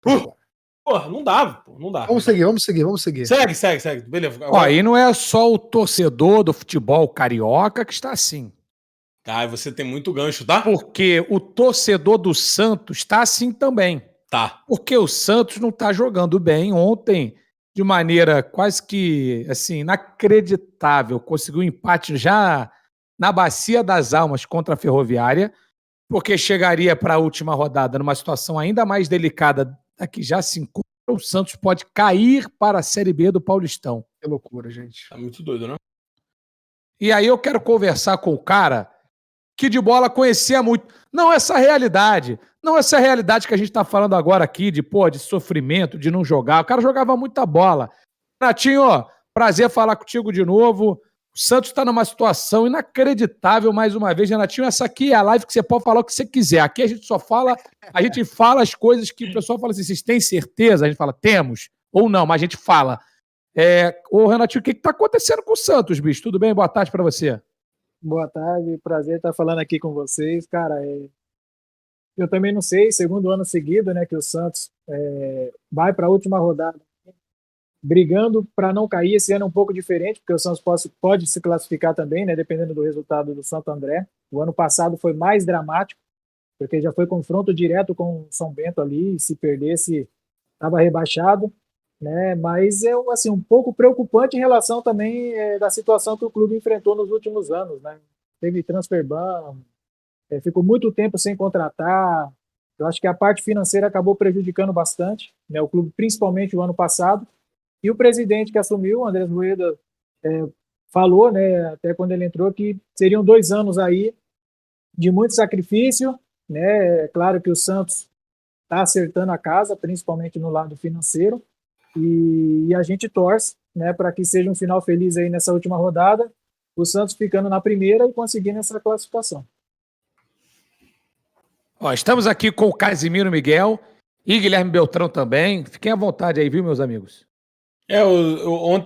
Porra, não dá, pô, não dá. Vamos seguir. Segue. Beleza. Ó, e não é só o torcedor do futebol carioca que está assim. Tá, você tem muito gancho, tá? Porque o torcedor do Santos está assim também. Tá. Porque o Santos não está jogando bem. Ontem, de maneira quase que assim, inacreditável, conseguiu um empate já na Bacia das Almas contra a Ferroviária, porque chegaria para a última rodada numa situação ainda mais delicada da que já se encontra. O Santos pode cair para a Série B do Paulistão. Que loucura, gente. Tá muito doido, né? E aí eu quero conversar com o cara que de bola conhecia muito. Não essa realidade. Não essa realidade que a gente está falando agora aqui, de sofrimento, de não jogar. O cara jogava muita bola. Renatinho, prazer falar contigo de novo. O Santos está numa situação inacreditável mais uma vez. Renatinho, essa aqui é a live que você pode falar o que você quiser. Aqui a gente só fala, a gente fala as coisas que o pessoal fala assim, vocês têm certeza? A gente fala, temos. Ou não, mas a gente fala. Ô, Renatinho, o que está acontecendo com o Santos, bicho? Tudo bem? Boa tarde para você. Boa tarde, prazer estar falando aqui com vocês. Cara, eu também não sei, segundo ano seguido, né, que o Santos vai para a última rodada brigando para não cair. Esse ano é um pouco diferente, porque o Santos pode se classificar também, né, dependendo do resultado do Santo André. O ano passado foi mais dramático, porque já foi confronto direto com o São Bento ali, e se perdesse, estava rebaixado, né? Mas é assim, um pouco preocupante em relação também da situação que o clube enfrentou nos últimos anos, né? Teve transfer ban, ficou muito tempo sem contratar. Eu acho que a parte financeira acabou prejudicando bastante, né? O clube, principalmente o ano passado. E o presidente que assumiu, o Andrés Rueda, falou, né, até quando ele entrou, que seriam 2 anos aí de muito sacrifício, né? É claro que o Santos está acertando a casa, principalmente no lado financeiro, e a gente torce, né, para que seja um final feliz aí nessa última rodada, o Santos ficando na primeira e conseguindo essa classificação. Ó, estamos aqui com o Casimiro Miguel e Guilherme Beltrão também. Fiquem à vontade aí, viu, meus amigos?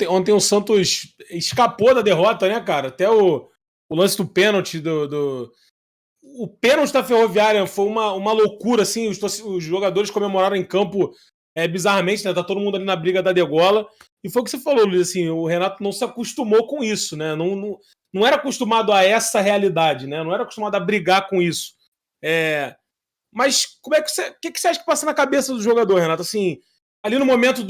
Ontem o Santos escapou da derrota, né, cara? Até o lance do pênalti o pênalti da Ferroviária foi uma loucura, assim. Os jogadores comemoraram em campo bizarramente, né? Tá todo mundo ali na briga da degola. E foi o que você falou, Luiz, assim, o Renato não se acostumou com isso, né? Não era acostumado a essa realidade, né? Não era acostumado a brigar com isso. Mas como é que o que você acha que passa na cabeça do jogador, Renato? Assim, ali no momento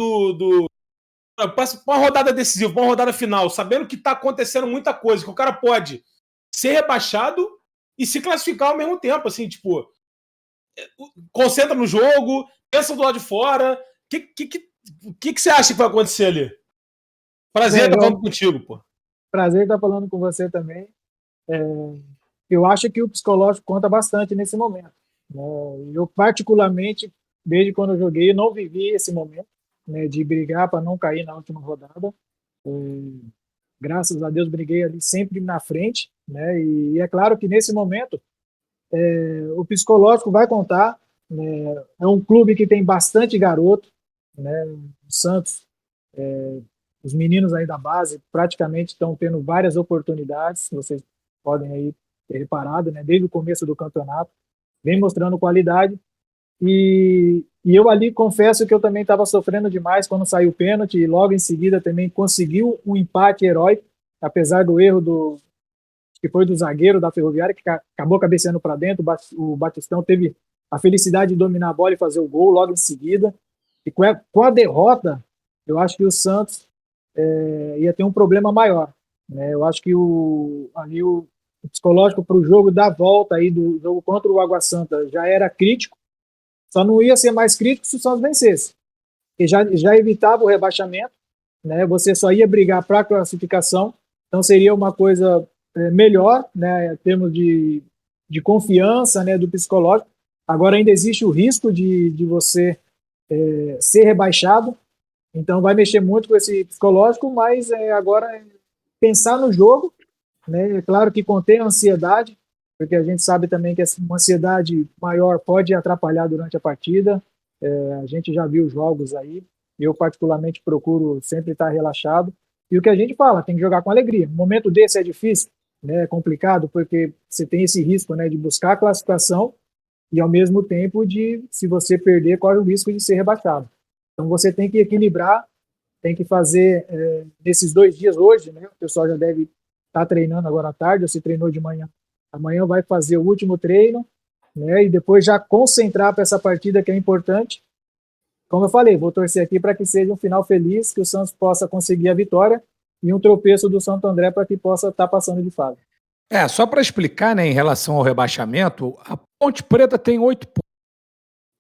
uma rodada decisiva, uma rodada final, sabendo que tá acontecendo muita coisa, que o cara pode ser rebaixado e se classificar ao mesmo tempo, assim, tipo, concentra no jogo, pensa do lado de fora. O que você acha que vai acontecer ali? Prazer estar falando contigo, pô. Prazer estar falando com você também. Eu acho que o psicológico conta bastante nesse momento, né? Eu, particularmente, desde quando eu joguei, eu não vivi esse momento, né, de brigar para não cair na última rodada. Graças a Deus, briguei ali sempre na frente, né? E é claro que nesse momento o psicológico vai contar, né? É um clube que tem bastante garoto, né? O Santos, os meninos aí da base praticamente estão tendo várias oportunidades, vocês podem aí ter reparado, né? Desde o começo do campeonato, vem mostrando qualidade. E eu ali confesso que eu também estava sofrendo demais quando saiu o pênalti, e logo em seguida também conseguiu um empate heróico, apesar do erro que foi do zagueiro da Ferroviária, que acabou cabeceando para dentro. O Batistão teve a felicidade de dominar a bola e fazer o gol logo em seguida. E com a derrota, eu acho que o Santos ia ter um problema maior, né? Eu acho que o psicológico para o jogo da volta aí do jogo contra o Água Santa já era crítico, só não ia ser mais crítico se o Santos vencesse, porque já evitava o rebaixamento, né? Você só ia brigar para a classificação, então seria uma coisa melhor, né, em termos de confiança, né, do psicológico. Agora ainda existe o risco de você ser rebaixado, então vai mexer muito com esse psicológico, mas agora pensar no jogo, né? É claro que conter a ansiedade, porque a gente sabe também que uma ansiedade maior pode atrapalhar durante a partida. A gente já viu jogos aí, eu particularmente procuro sempre estar relaxado, e o que a gente fala, tem que jogar com alegria. Um momento desse é difícil, né? É complicado, porque você tem esse risco, né, de buscar a classificação e ao mesmo tempo se você perder, corre o risco de ser rebaixado. Então você tem que equilibrar, tem que fazer nesses 2 dias hoje, né? O pessoal já deve estar treinando agora à tarde, ou se treinou de manhã. Amanhã vai fazer o último treino, né? E depois já concentrar para essa partida que é importante. Como eu falei, vou torcer aqui para que seja um final feliz, que o Santos possa conseguir a vitória e um tropeço do Santo André para que possa estar passando de fase. Só para explicar, né, em relação ao rebaixamento, a Ponte Preta tem 8 pontos,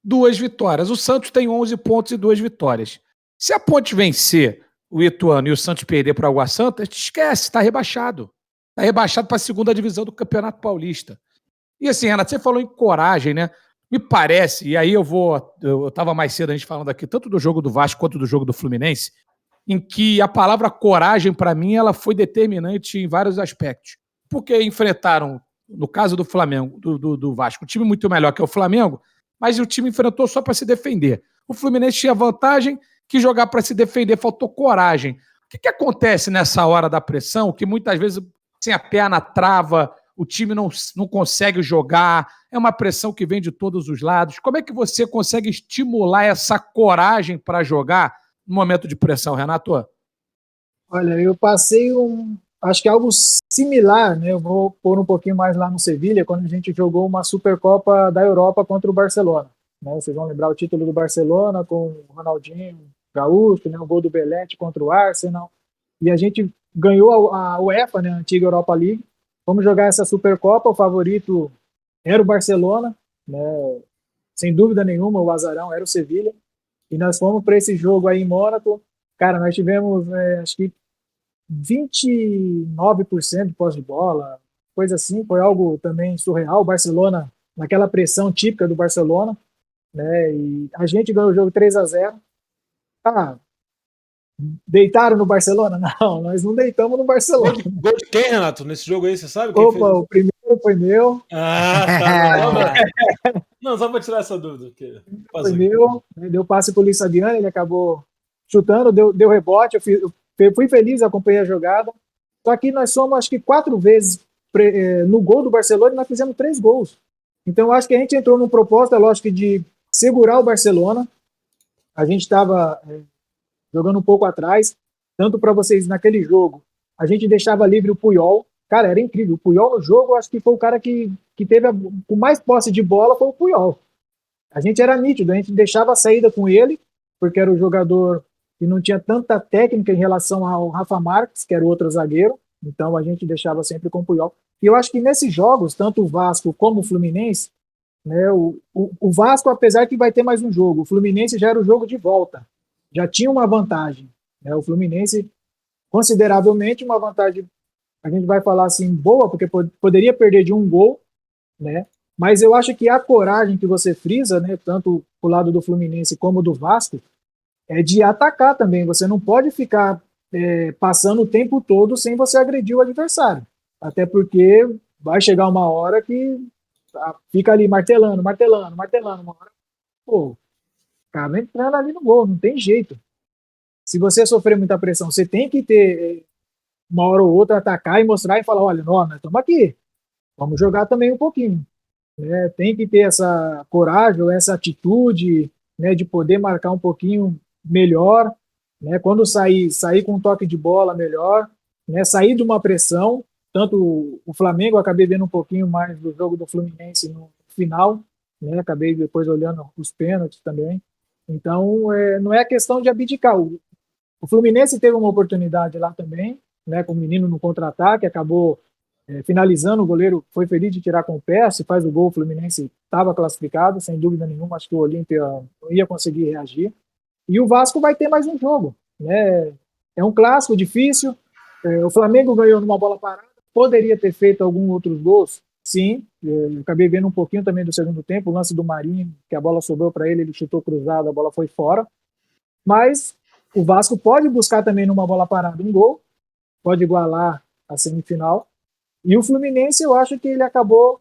2 vitórias. O Santos tem 11 pontos e 2 vitórias. Se a Ponte vencer o Ituano e o Santos perder para o Água Santa, esquece, está rebaixado. Está rebaixado para a segunda divisão do Campeonato Paulista. E assim, Renato, você falou em coragem, né? Me parece, e aí eu estava mais cedo a gente falando aqui, tanto do jogo do Vasco quanto do jogo do Fluminense, em que a palavra coragem, para mim, ela foi determinante em vários aspectos. Porque enfrentaram, no caso do Flamengo, do Vasco, um time muito melhor que o Flamengo, mas o time enfrentou só para se defender. O Fluminense tinha vantagem, que jogar para se defender, faltou coragem. O que acontece nessa hora da pressão, que muitas vezes, sem a perna trava, o time não consegue jogar, é uma pressão que vem de todos os lados. Como é que você consegue estimular essa coragem para jogar no momento de pressão, Renato? Olha, eu passei acho que algo similar, né? Eu vou pôr um pouquinho mais lá no Sevilha, quando a gente jogou uma Supercopa da Europa contra o Barcelona. Né? Vocês vão lembrar o título do Barcelona com o Ronaldinho Gaúcho, né? O gol do Belletti contra o Arsenal. E a gente ganhou a UEFA, né? A antiga Europa League. Vamos jogar essa Supercopa, o favorito era o Barcelona, né? Sem dúvida nenhuma, o azarão era o Sevilha. E nós fomos para esse jogo aí em Mônaco. Cara, nós tivemos, acho que 29% de posse de bola, coisa assim, foi algo também surreal. O Barcelona, naquela pressão típica do Barcelona, né? E a gente ganhou o jogo 3-0. Deitaram no Barcelona? Não, nós não deitamos no Barcelona. Gol de quem, Renato? Nesse jogo aí, você sabe? Quem fez? O primeiro foi meu. Tá. Não, só para tirar essa dúvida. Foi meu, né? Deu passe pro Luiz Saviani, ele acabou chutando, deu rebote, eu fui feliz, acompanhei a jogada. Só que nós somos, acho que 4 vezes no gol do Barcelona e nós fizemos 3 gols. Então, acho que a gente entrou num propósito, lógico, de segurar o Barcelona. A gente estava jogando um pouco atrás, tanto para vocês naquele jogo, a gente deixava livre o Puyol. Cara, era incrível. O Puyol no jogo, acho que foi o cara que teve com mais posse de bola, foi o Puyol. A gente era nítido, a gente deixava a saída com ele, porque era o jogador que não tinha tanta técnica em relação ao Rafa Marques, que era o outro zagueiro, então a gente deixava sempre com o Puyol. E eu acho que nesses jogos, tanto o Vasco como o Fluminense, né, o Vasco, apesar que vai ter mais um jogo, o Fluminense já era o jogo de volta, já tinha uma vantagem, né, o Fluminense, consideravelmente uma vantagem, a gente vai falar assim, boa, porque poderia perder de 1 gol, né, mas eu acho que a coragem que você frisa, né, tanto o lado do Fluminense como do Vasco, é de atacar também. Você não pode ficar passando o tempo todo sem você agredir o adversário. Até porque vai chegar uma hora que fica ali martelando. Uma hora, pô, acaba entrando ali no gol, não tem jeito. Se você sofrer muita pressão, você tem que ter uma hora ou outra atacar e mostrar e falar, olha, nós estamos aqui, vamos jogar também um pouquinho. Né? Tem que ter essa coragem, essa atitude, né, de poder marcar um pouquinho melhor, né, quando sair com um toque de bola melhor, né, sair de uma pressão, tanto o Flamengo, eu acabei vendo um pouquinho mais do jogo do Fluminense no final, né, acabei depois olhando os pênaltis também, então não é questão de abdicar, o Fluminense teve uma oportunidade lá também, né, com o menino no contra-ataque, acabou finalizando, o goleiro foi feliz de tirar com o pé, se faz o gol, o Fluminense estava classificado, sem dúvida nenhuma, acho que o Olímpia não ia conseguir reagir. E o Vasco vai ter mais um jogo, né? É um clássico difícil. O Flamengo ganhou numa bola parada, poderia ter feito alguns outros gols, sim. Eu acabei vendo um pouquinho também do segundo tempo, o lance do Marinho, que a bola sobrou para ele chutou cruzado, a bola foi fora. Mas o Vasco pode buscar também numa bola parada um gol, pode igualar a semifinal. E o Fluminense, eu acho que ele acabou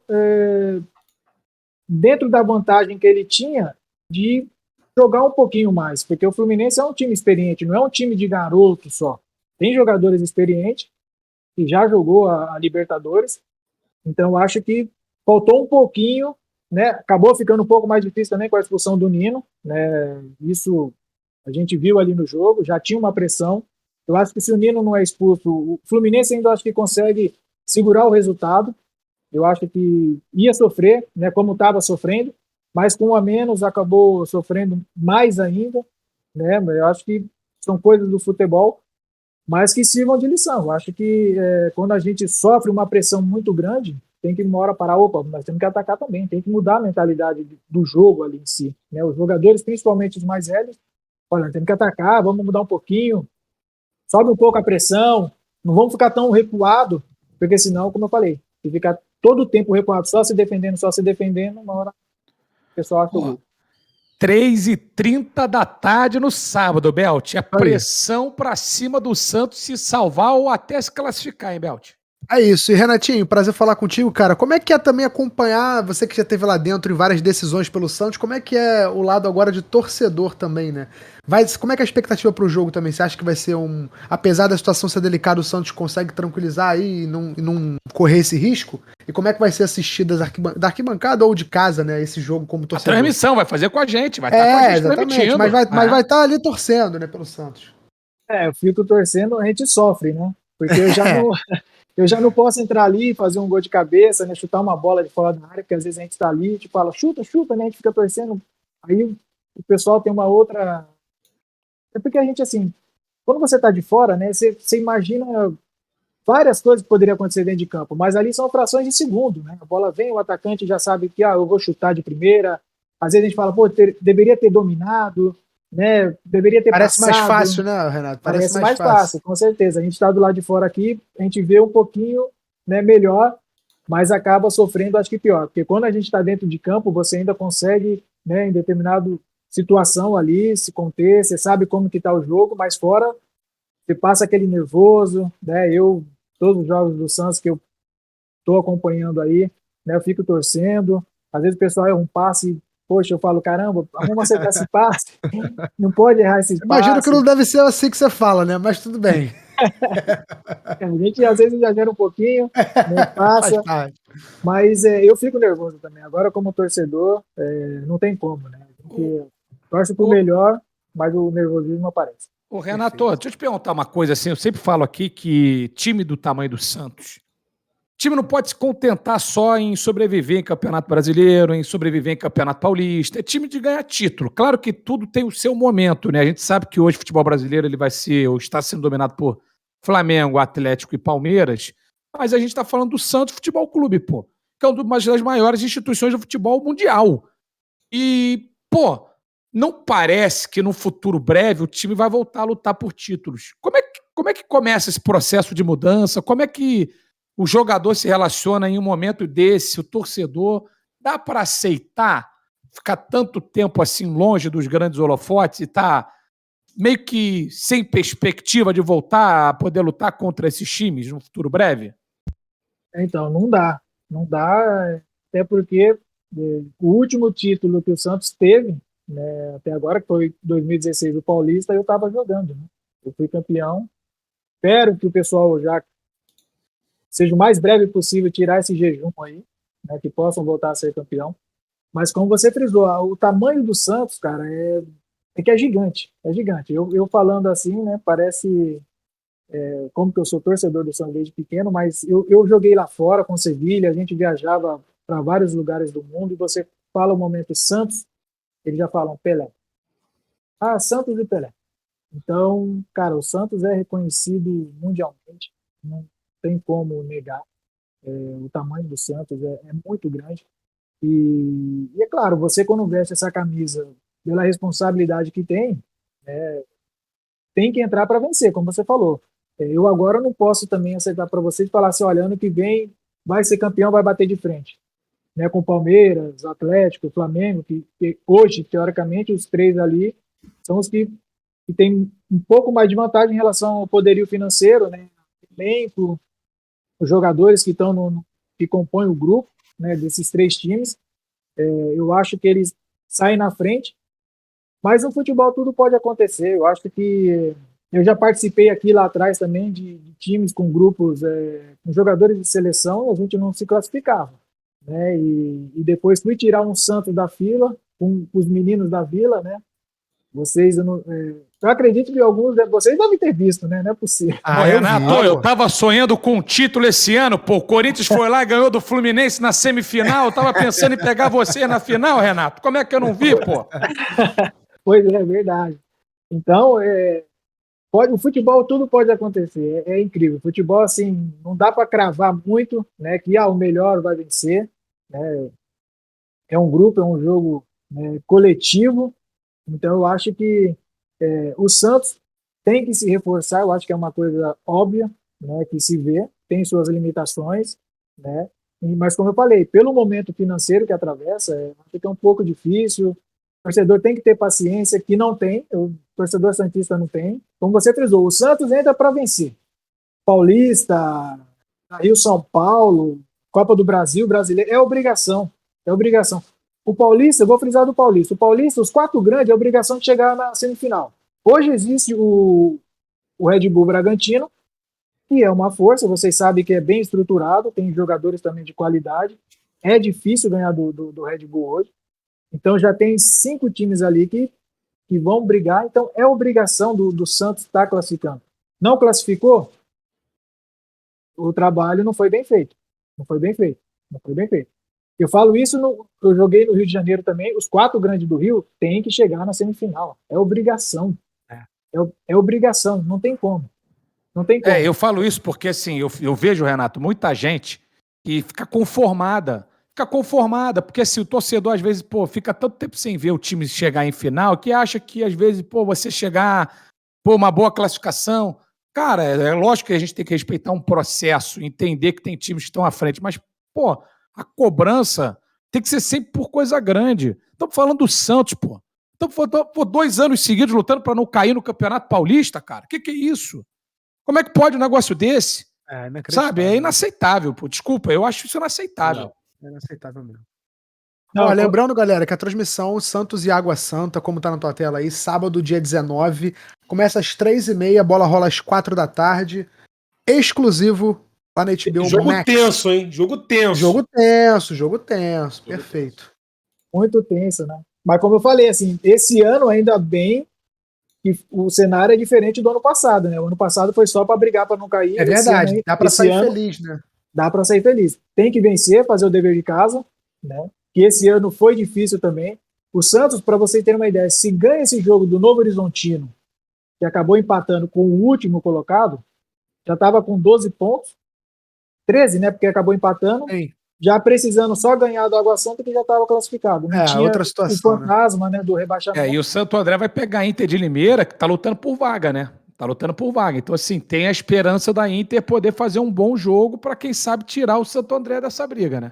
dentro da vantagem que ele tinha de jogar um pouquinho mais, porque o Fluminense é um time experiente, não é um time de garoto só. Tem jogadores experientes que já jogou a Libertadores, então eu acho que faltou um pouquinho né? Acabou ficando um pouco mais difícil também com a expulsão do Nino, né? Isso a gente viu ali no jogo, já tinha uma pressão. Eu acho que se o Nino não é expulso, o Fluminense ainda acho que consegue segurar o resultado. Eu acho que ia sofrer, né, como estava sofrendo, mas com um a menos acabou sofrendo mais ainda, né? Eu acho que são coisas do futebol, mas que sirvam de lição. Eu acho que quando a gente sofre uma pressão muito grande, tem que uma hora parar, opa, nós temos que atacar também, tem que mudar a mentalidade do jogo ali em si, né? Os jogadores, principalmente os mais velhos, olha, temos que atacar, vamos mudar um pouquinho, sobe um pouco a pressão, não vamos ficar tão recuado, porque senão, como eu falei, se ficar todo o tempo recuado, só se defendendo, uma hora o pessoal acha o gol. 3h30 da tarde no sábado, Belt. É pressão pra cima do Santos se salvar ou até se classificar, hein, Belt? É isso. E Renatinho, prazer falar contigo, cara. Como é que é também acompanhar, você que já esteve lá dentro em várias decisões pelo Santos, como é que é o lado agora de torcedor também, né? Como é que é a expectativa pro jogo também? Você acha que vai ser apesar da situação ser delicada, o Santos consegue tranquilizar aí e não correr esse risco? E como é que vai ser assistido da arquibancada ou de casa, né, esse jogo como A torcedor? transmissão vai fazer com a gente, vai estar com a gente exatamente, transmitindo. mas vai estar ali torcendo, né, pelo Santos. Eu fico torcendo, a gente sofre, né? Porque eu já não posso entrar ali e fazer um gol de cabeça, né? Chutar uma bola de fora da área, porque às vezes a gente está ali, tipo, fala, chuta, né? A gente fica torcendo. Aí o pessoal tem uma outra. É porque a gente, assim, quando você está de fora, né? Você imagina várias coisas que poderiam acontecer dentro de campo, mas ali são frações de segundo, né? A bola vem, o atacante já sabe que, eu vou chutar de primeira. Às vezes a gente fala, pô, deveria ter dominado, né? Deveria ter Parece passado. mais fácil, né, Renato? Parece mais fácil, com certeza. A gente está do lado de fora aqui, a gente vê um pouquinho, né, melhor, mas acaba sofrendo, acho que pior. Porque quando a gente está dentro de campo, você ainda consegue, né, em determinada situação ali, se conter, você sabe como que está o jogo, mas fora, você passa aquele nervoso, né? Todos os jogos do Santos que eu estou acompanhando aí, né, eu fico torcendo. Às vezes o pessoal erra um passe, poxa, eu falo, caramba, vamos acertar esse passe, não pode errar esse passe. Imagino que não deve ser assim que você fala, né? Mas tudo bem. A gente às vezes exagera um pouquinho, né, passa, mas eu fico nervoso também. Agora, como torcedor, não tem como, né? A gente torce pro melhor, mas o nervosismo aparece. Ô, Renato, deixa eu te perguntar uma coisa assim. Eu sempre falo aqui que time do tamanho do Santos, time não pode se contentar só em sobreviver em Campeonato Brasileiro, em sobreviver em Campeonato Paulista. É time de ganhar título. Claro que tudo tem o seu momento, né? A gente sabe que hoje o futebol brasileiro ele vai ser, ou está sendo dominado por Flamengo, Atlético e Palmeiras, mas a gente está falando do Santos Futebol Clube, pô, que é uma das maiores instituições do futebol mundial. E, pô, não parece que no futuro breve o time vai voltar a lutar por títulos. Como é que começa esse processo de mudança? Como é que o jogador se relaciona em um momento desse, o torcedor? Dá para aceitar ficar tanto tempo assim longe dos grandes holofotes e tá meio que sem perspectiva de voltar a poder lutar contra esses times no futuro breve? Então, não dá, até porque o último título que o Santos teve, né, até agora, que foi 2016 do Paulista, eu estava jogando, né? Eu fui campeão. Espero que o pessoal já seja o mais breve possível tirar esse jejum aí, né, que possam voltar a ser campeão. Mas como você frisou, o tamanho do Santos, cara, é que é gigante, é gigante. Eu falando assim, né, parece como que eu sou torcedor do Santos desde pequeno, mas eu joguei lá fora com Sevilha, a gente viajava para vários lugares do mundo, e você fala o momento Santos, eles já falam Pelé. Ah, Santos e Pelé. Então, cara, o Santos é reconhecido mundialmente, não tem como negar. O tamanho do Santos é muito grande. E é claro, você quando veste essa camisa pela responsabilidade que tem que entrar para vencer, como você falou. Eu agora não posso também acertar para vocês e falar assim, olha, ano que vem vai ser campeão, vai bater de frente. Né, com o Palmeiras, Atlético, Flamengo, que hoje, teoricamente, os três ali são os que têm um pouco mais de vantagem em relação ao poderio financeiro, né, elenco, os jogadores que estão que compõem o grupo, né, desses três times. Eu acho que eles saem na frente, mas no futebol tudo pode acontecer. Eu acho que eu já participei aqui lá atrás também de times com grupos, com jogadores de seleção, e a gente não se classificava. né? E depois fui tirar um Santos da fila, com os meninos da Vila, né? Vocês, eu acredito que alguns de vocês devem ter visto, né? Não é possível. Ô, Renato, eu tava sonhando com um título esse ano, pô. O Corinthians foi lá e ganhou do Fluminense na semifinal. Eu tava pensando em pegar você na final, Renato. Como é que eu não vi, pô? Pois é verdade. Então, o futebol tudo pode acontecer, é incrível. O futebol, assim, não dá para cravar muito, né? Que o melhor vai vencer, né? É um grupo, é um jogo, né, coletivo. Então, eu acho que o Santos tem que se reforçar, eu acho que é uma coisa óbvia, né, que se vê, tem suas limitações, né, mas como eu falei, pelo momento financeiro que atravessa, acho que é um pouco difícil, o torcedor tem que ter paciência, que não tem, o torcedor santista não tem, como você frisou, o Santos entra para vencer, Paulista, Rio-São Paulo, Copa do Brasil, Brasileiro, é obrigação, o Paulista, eu vou frisar do Paulista. O Paulista, os 4 grandes, é obrigação de chegar na semifinal. Hoje existe o Red Bull Bragantino, que é uma força, vocês sabem que é bem estruturado, tem jogadores também de qualidade. É difícil ganhar do Red Bull hoje. Então já tem 5 times ali que vão brigar. Então é obrigação do Santos estar classificando. Não classificou? O trabalho não foi bem feito. Não foi bem feito. Eu falo isso, eu joguei no Rio de Janeiro também, os 4 grandes do Rio têm que chegar na semifinal. É obrigação. É obrigação, não tem como. Eu falo isso porque, assim, eu vejo, Renato, muita gente que fica conformada, porque assim, o torcedor, às vezes, pô, fica tanto tempo sem ver o time chegar em final, que acha que, às vezes, pô, você chegar, pô, uma boa classificação. Cara, é lógico que a gente tem que respeitar um processo, entender que tem times que estão à frente, mas, pô, a cobrança tem que ser sempre por coisa grande. Estamos falando do Santos, pô. Estamos por 2 anos seguidos lutando para não cair no Campeonato Paulista, cara. Que é isso? Como é que pode um negócio desse? Sabe? É inaceitável, pô. Desculpa, eu acho isso inaceitável. É inaceitável mesmo. Lembrando, galera, que a transmissão Santos e Água Santa, como tá na tua tela aí, sábado, dia 19, começa às 3h30, a bola rola às 4 da tarde, exclusivo lá na HBO Jogo Max. tenso, hein? Jogo tenso, perfeito. Muito tenso, né? Mas como eu falei, assim, esse ano ainda bem que o cenário é diferente do ano passado, né? O ano passado foi só para brigar para não cair. É verdade, dá para sair feliz, né? Dá para sair feliz. Tem que vencer, fazer o dever de casa, né? Que esse ano foi difícil também. O Santos, para você ter uma ideia, se ganha esse jogo do Novo Horizontino, que acabou empatando com o último colocado, já estava com 12 pontos, 13, né? Porque acabou empatando. Sim. Já precisando só ganhar do Água Santa, que já estava classificado. Não tinha outra situação, o fantasma, né, do rebaixamento. E o Santo André vai pegar a Inter de Limeira, que tá lutando por vaga, né? Então, assim, tem a esperança da Inter poder fazer um bom jogo para, quem sabe, tirar o Santo André dessa briga, né?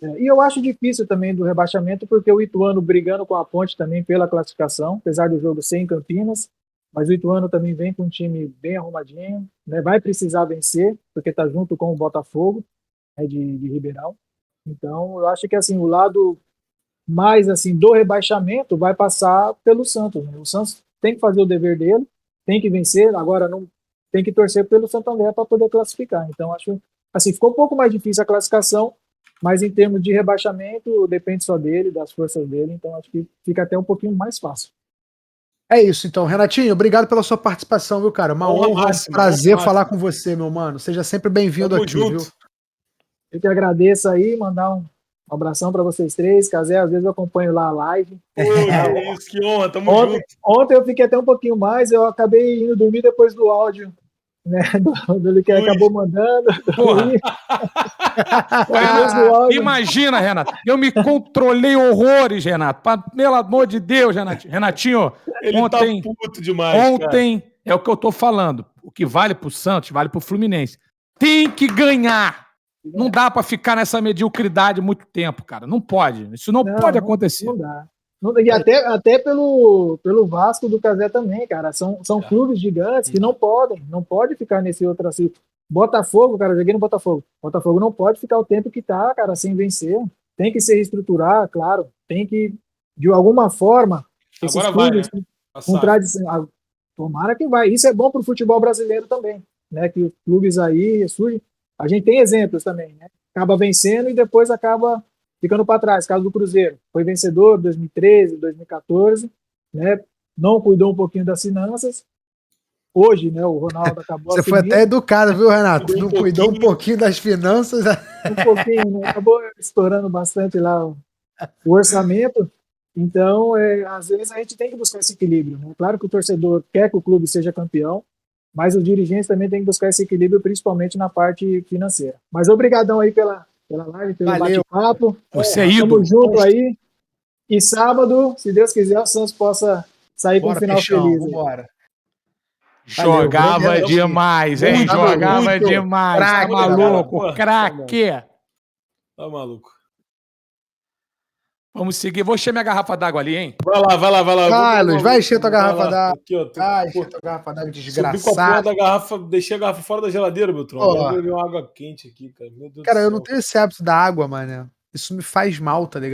E eu acho difícil também do rebaixamento, porque o Ituano brigando com a Ponte também pela classificação, apesar do jogo ser em Campinas, mas o Ituano também vem com um time bem arrumadinho, né? Vai precisar vencer, porque tá junto com o Botafogo, né, de Ribeirão. Então, eu acho que assim, o lado mais assim do rebaixamento vai passar pelo Santos, né? O Santos tem que fazer o dever dele, tem que vencer, agora não tem que torcer pelo Santo André para poder classificar. Então, acho assim, ficou um pouco mais difícil a classificação, mas em termos de rebaixamento, depende só dele, das forças dele, então acho que fica até um pouquinho mais fácil. É isso, então. Renatinho, obrigado pela sua participação, viu, cara? Uma honra, um prazer falar com você, meu mano. Seja sempre bem-vindo aqui, viu? Eu que agradeço aí, mandar um abração para vocês 3. Casé, às vezes eu acompanho lá a live. Isso, que honra, tamo junto. Ontem eu fiquei até um pouquinho mais, eu acabei indo dormir depois do áudio, né, do que acabou mandando. Porra. Imagina, Renato, eu me controlei horrores, Renato. Pelo amor de Deus, Renatinho. Ele ontem, tá puto demais, ontem, cara. É o que eu tô falando. O que vale pro Santos, vale pro Fluminense. Tem que ganhar. Não dá pra ficar nessa mediocridade muito tempo, cara. Não pode. Isso não pode acontecer. Não dá. E até pelo Vasco do Casé também, cara. São clubes gigantes que não podem ficar nesse outro assim. Botafogo, cara, eu joguei no Botafogo. Botafogo não pode ficar o tempo que tá, cara, sem vencer. Tem que se reestruturar, claro. Tem que, de alguma forma, esses agora clubes vai, né? com tradição. Tomara que vai. Isso é bom pro futebol brasileiro também, né? Que os clubes aí surgem. A gente tem exemplos também, né? acaba vencendo e depois acaba ficando para trás. Caso do Cruzeiro, foi vencedor em 2013, 2014, né? Não cuidou um pouquinho das finanças. Hoje, né, o Ronaldo acabou Você foi assumindo. até educado, viu, Renato? Cuidou um Não cuidou um pouquinho. pouquinho das finanças. Um pouquinho, né? Acabou estourando bastante lá o orçamento. Então, às vezes a gente tem que buscar esse equilíbrio, né? Claro que o torcedor quer que o clube seja campeão, mas os dirigentes também têm que buscar esse equilíbrio, principalmente na parte financeira. Mas obrigadão aí pela live, pelo Valeu. bate-papo. Você é ídolo. Tamo junto aí. E sábado, se Deus quiser, o Santos possa sair com um Bora, final Peixão, feliz. aí. vambora. Jogava Valeu, grande demais, hein? Muito, Jogava muito. demais. Tá Craque, maluco? cara. Craque. Tá maluco. Vamos seguir. Vou encher minha garrafa d'água ali, hein? Vai lá. Vai, Luiz, vai encher tua garrafa lá. d'água. Aqui, ó. Vai Pô, encher tua garrafa d'água, subi com a porra desgraçado. da garrafa, deixei a garrafa fora da geladeira, Beltrão. Pô. Agora beber uma água quente aqui, cara. Meu Deus Cara, do eu céu. não tenho esse hábito da água, mano. Isso me faz mal, tá ligado?